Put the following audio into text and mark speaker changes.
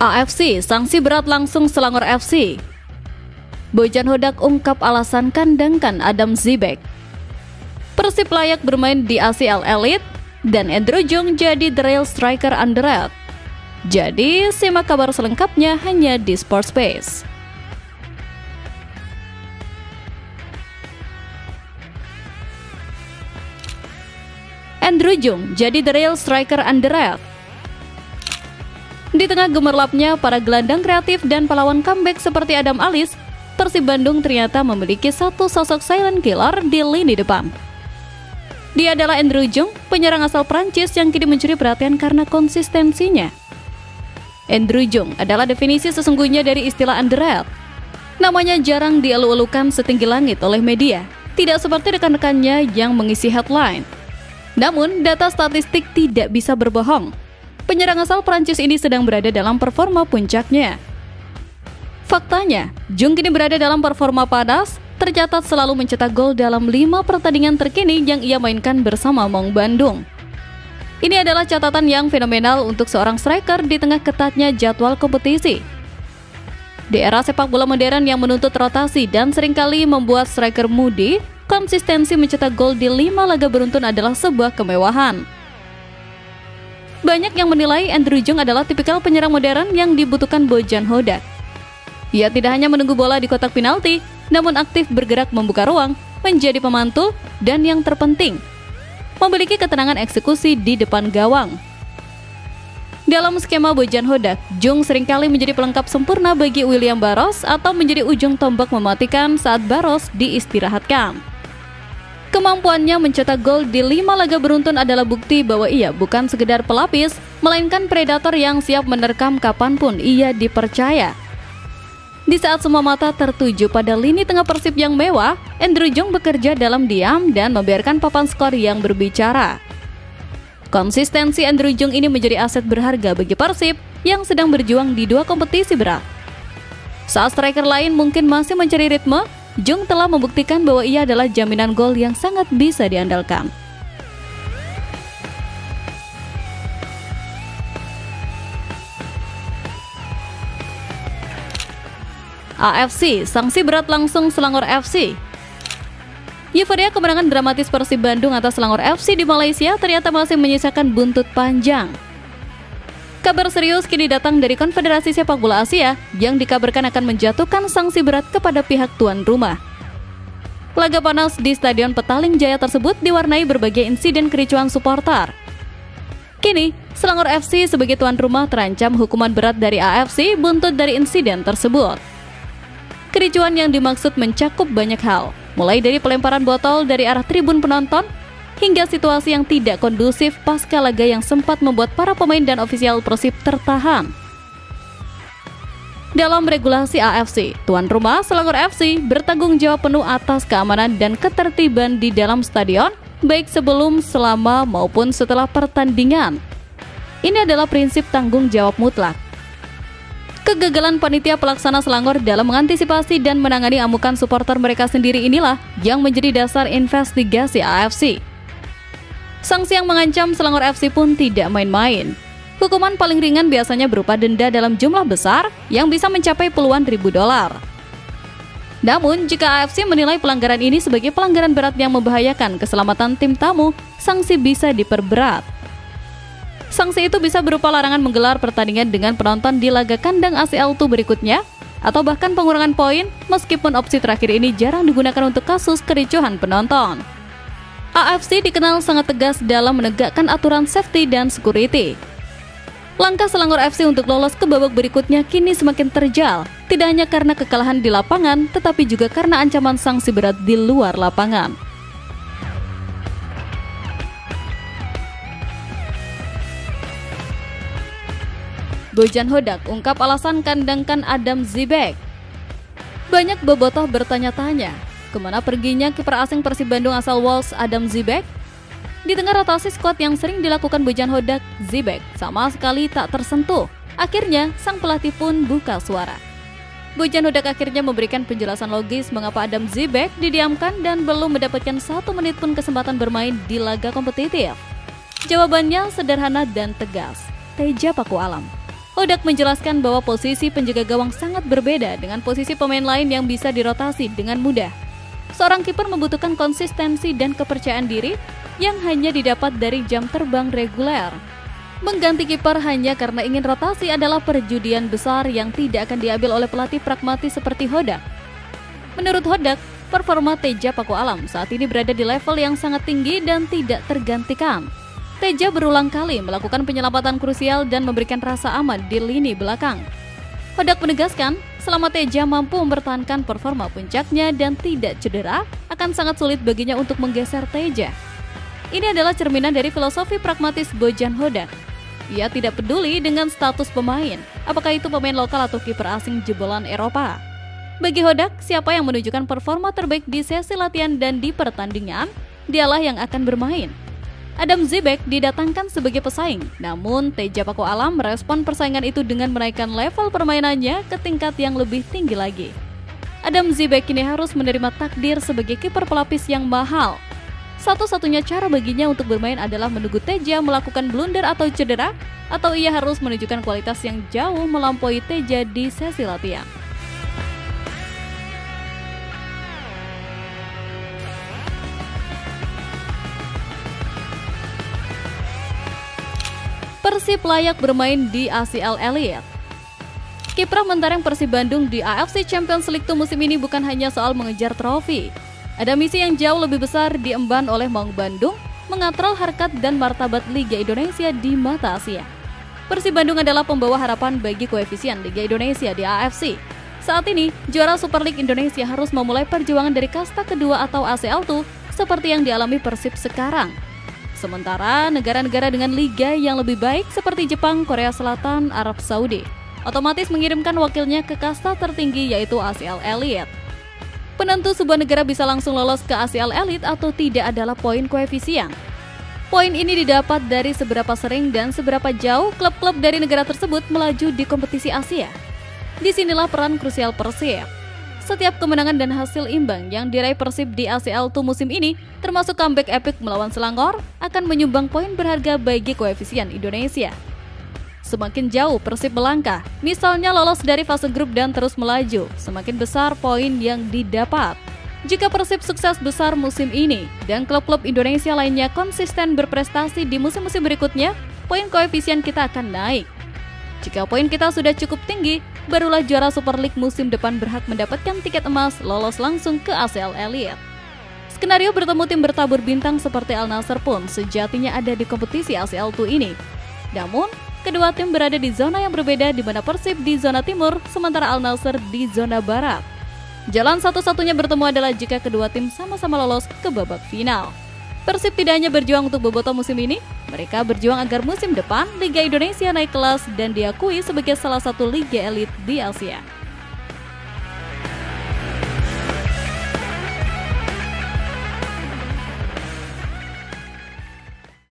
Speaker 1: AFC, sanksi berat langsung Selangor FC. Bojan Hodak ungkap alasan kandangkan Adam Zibek. Persib layak bermain di ACL Elite dan Andrew Jung jadi the real striker underrated. Jadi, simak kabar selengkapnya hanya di Sports Space. Andrew Jung jadi the real striker underrated. Di tengah gemerlapnya para gelandang kreatif dan pahlawan comeback seperti Adam Alis, Persib Bandung ternyata memiliki satu sosok silent killer di lini depan. Dia adalah Andrew Jung, penyerang asal Prancis yang kini mencuri perhatian karena konsistensinya. Andrew Jung adalah definisi sesungguhnya dari istilah underrated. Namanya jarang dielu-elukan setinggi langit oleh media, tidak seperti rekan-rekannya yang mengisi headline. Namun, data statistik tidak bisa berbohong. Penyerang asal Prancis ini sedang berada dalam performa puncaknya. Faktanya, Jung kini berada dalam performa panas, tercatat selalu mencetak gol dalam 5 pertandingan terkini yang ia mainkan bersama Maung Bandung. Ini adalah catatan yang fenomenal untuk seorang striker di tengah ketatnya jadwal kompetisi. Di era sepak bola modern yang menuntut rotasi dan seringkali membuat striker moody, konsistensi mencetak gol di 5 laga beruntun adalah sebuah kemewahan. Banyak yang menilai Andrew Jung adalah tipikal penyerang modern yang dibutuhkan Bojan Hodak. Ia tidak hanya menunggu bola di kotak penalti, namun aktif bergerak membuka ruang, menjadi pemantul, dan yang terpenting, memiliki ketenangan eksekusi di depan gawang. Dalam skema Bojan Hodak, Jung seringkali menjadi pelengkap sempurna bagi William Barros atau menjadi ujung tombak mematikan saat Barros diistirahatkan. Kemampuannya mencetak gol di 5 laga beruntun adalah bukti bahwa ia bukan sekedar pelapis, melainkan predator yang siap menerkam kapanpun ia dipercaya. Di saat semua mata tertuju pada lini tengah Persib yang mewah, Andrew Jung bekerja dalam diam dan membiarkan papan skor yang berbicara. Konsistensi Andrew Jung ini menjadi aset berharga bagi Persib yang sedang berjuang di 2 kompetisi berat. Saat striker lain mungkin masih mencari ritme, Jung telah membuktikan bahwa ia adalah jaminan gol yang sangat bisa diandalkan. AFC, sanksi berat langsung Selangor FC. Euforia kemenangan dramatis Persib Bandung atas Selangor FC di Malaysia ternyata masih menyisakan buntut panjang. Kabar serius kini datang dari Konfederasi Sepak Bola Asia yang dikabarkan akan menjatuhkan sanksi berat kepada pihak tuan rumah. Laga panas di Stadion Petaling Jaya tersebut diwarnai berbagai insiden kericuan supporter. Kini, Selangor FC sebagai tuan rumah terancam hukuman berat dari AFC buntut dari insiden tersebut. Kericuan yang dimaksud mencakup banyak hal, mulai dari pelemparan botol dari arah tribun penonton, hingga situasi yang tidak kondusif pasca laga yang sempat membuat para pemain dan ofisial Persib tertahan. Dalam regulasi AFC, tuan rumah Selangor FC bertanggung jawab penuh atas keamanan dan ketertiban di dalam stadion, baik sebelum, selama, maupun setelah pertandingan. Ini adalah prinsip tanggung jawab mutlak. Kegagalan panitia pelaksana Selangor dalam mengantisipasi dan menangani amukan supporter mereka sendiri inilah yang menjadi dasar investigasi AFC. Sanksi yang mengancam Selangor FC pun tidak main-main. Hukuman paling ringan biasanya berupa denda dalam jumlah besar yang bisa mencapai puluhan ribu dolar. Namun, jika AFC menilai pelanggaran ini sebagai pelanggaran berat yang membahayakan keselamatan tim tamu, sanksi bisa diperberat. Sanksi itu bisa berupa larangan menggelar pertandingan dengan penonton di laga kandang ACL II berikutnya, atau bahkan pengurangan poin meskipun opsi terakhir ini jarang digunakan untuk kasus kericuhan penonton. AFC dikenal sangat tegas dalam menegakkan aturan safety dan security. Langkah Selangor FC untuk lolos ke babak berikutnya kini semakin terjal, tidak hanya karena kekalahan di lapangan, tetapi juga karena ancaman sanksi berat di luar lapangan. Bojan Hodak ungkap alasan kandangkan Adam Zibek. Banyak bobotoh bertanya-tanya, kemana perginya kiper asing Persib Bandung asal Wales Adam Zibek? Di tengah rotasi skuad yang sering dilakukan Bojan Hodak, Zibek sama sekali tak tersentuh. Akhirnya, sang pelatih pun buka suara. Bojan Hodak akhirnya memberikan penjelasan logis mengapa Adam Zibek didiamkan dan belum mendapatkan 1 menit pun kesempatan bermain di laga kompetitif. Jawabannya sederhana dan tegas, Teja Paku Alam. Hodak menjelaskan bahwa posisi penjaga gawang sangat berbeda dengan posisi pemain lain yang bisa dirotasi dengan mudah. Seorang kiper membutuhkan konsistensi dan kepercayaan diri yang hanya didapat dari jam terbang reguler. Mengganti kiper hanya karena ingin rotasi adalah perjudian besar yang tidak akan diambil oleh pelatih pragmatis seperti Hodak. Menurut Hodak, performa Teja Paku Alam saat ini berada di level yang sangat tinggi dan tidak tergantikan. Teja berulang kali melakukan penyelamatan krusial dan memberikan rasa aman di lini belakang. Hodak menegaskan, selama Teja mampu mempertahankan performa puncaknya dan tidak cedera, akan sangat sulit baginya untuk menggeser Teja. Ini adalah cerminan dari filosofi pragmatis Bojan Hodak. Ia tidak peduli dengan status pemain, apakah itu pemain lokal atau kiper asing jebolan Eropa. Bagi Hodak, siapa yang menunjukkan performa terbaik di sesi latihan dan di pertandingan, dialah yang akan bermain. Adam Zibek didatangkan sebagai pesaing, namun Teja Paku Alam merespon persaingan itu dengan menaikkan level permainannya ke tingkat yang lebih tinggi lagi. Adam Zibek kini harus menerima takdir sebagai kiper pelapis yang mahal. Satu-satunya cara baginya untuk bermain adalah menunggu Teja melakukan blunder atau cedera, atau ia harus menunjukkan kualitas yang jauh melampaui Teja di sesi latihan. Persib layak bermain di ACL Elite. Kiprah mentereng Persib Bandung di AFC Champions League musim ini bukan hanya soal mengejar trofi. Ada misi yang jauh lebih besar diemban oleh Maung Bandung, mengatrol harkat dan martabat Liga Indonesia di mata Asia. Persib Bandung adalah pembawa harapan bagi koefisien Liga Indonesia di AFC. Saat ini, juara Super League Indonesia harus memulai perjuangan dari kasta kedua atau ACL2 seperti yang dialami Persib sekarang. Sementara negara-negara dengan liga yang lebih baik seperti Jepang, Korea Selatan, Arab Saudi otomatis mengirimkan wakilnya ke kasta tertinggi yaitu ACL Elite. Penentu sebuah negara bisa langsung lolos ke ACL Elite atau tidak adalah poin koefisien. Poin ini didapat dari seberapa sering dan seberapa jauh klub-klub dari negara tersebut melaju di kompetisi Asia. Disinilah peran krusial Persib. Setiap kemenangan dan hasil imbang yang diraih Persib di ACL2 musim ini, termasuk comeback epic melawan Selangor, akan menyumbang poin berharga bagi koefisien Indonesia. Semakin jauh Persib melangkah, misalnya lolos dari fase grup dan terus melaju, semakin besar poin yang didapat. Jika Persib sukses besar musim ini, dan klub-klub Indonesia lainnya konsisten berprestasi di musim-musim berikutnya, poin koefisien kita akan naik. Jika poin kita sudah cukup tinggi, barulah juara Super League musim depan berhak mendapatkan tiket emas lolos langsung ke ACL Elite. Skenario bertemu tim bertabur bintang seperti Al Nassr pun sejatinya ada di kompetisi ACL2 ini. Namun, kedua tim berada di zona yang berbeda di mana Persib di zona timur, sementara Al Nassr di zona barat. Jalan satu-satunya bertemu adalah jika kedua tim sama-sama lolos ke babak final. Persib tidak hanya berjuang untuk bobotoh musim ini, mereka berjuang agar musim depan Liga Indonesia naik kelas dan diakui sebagai salah satu liga elit di Asia.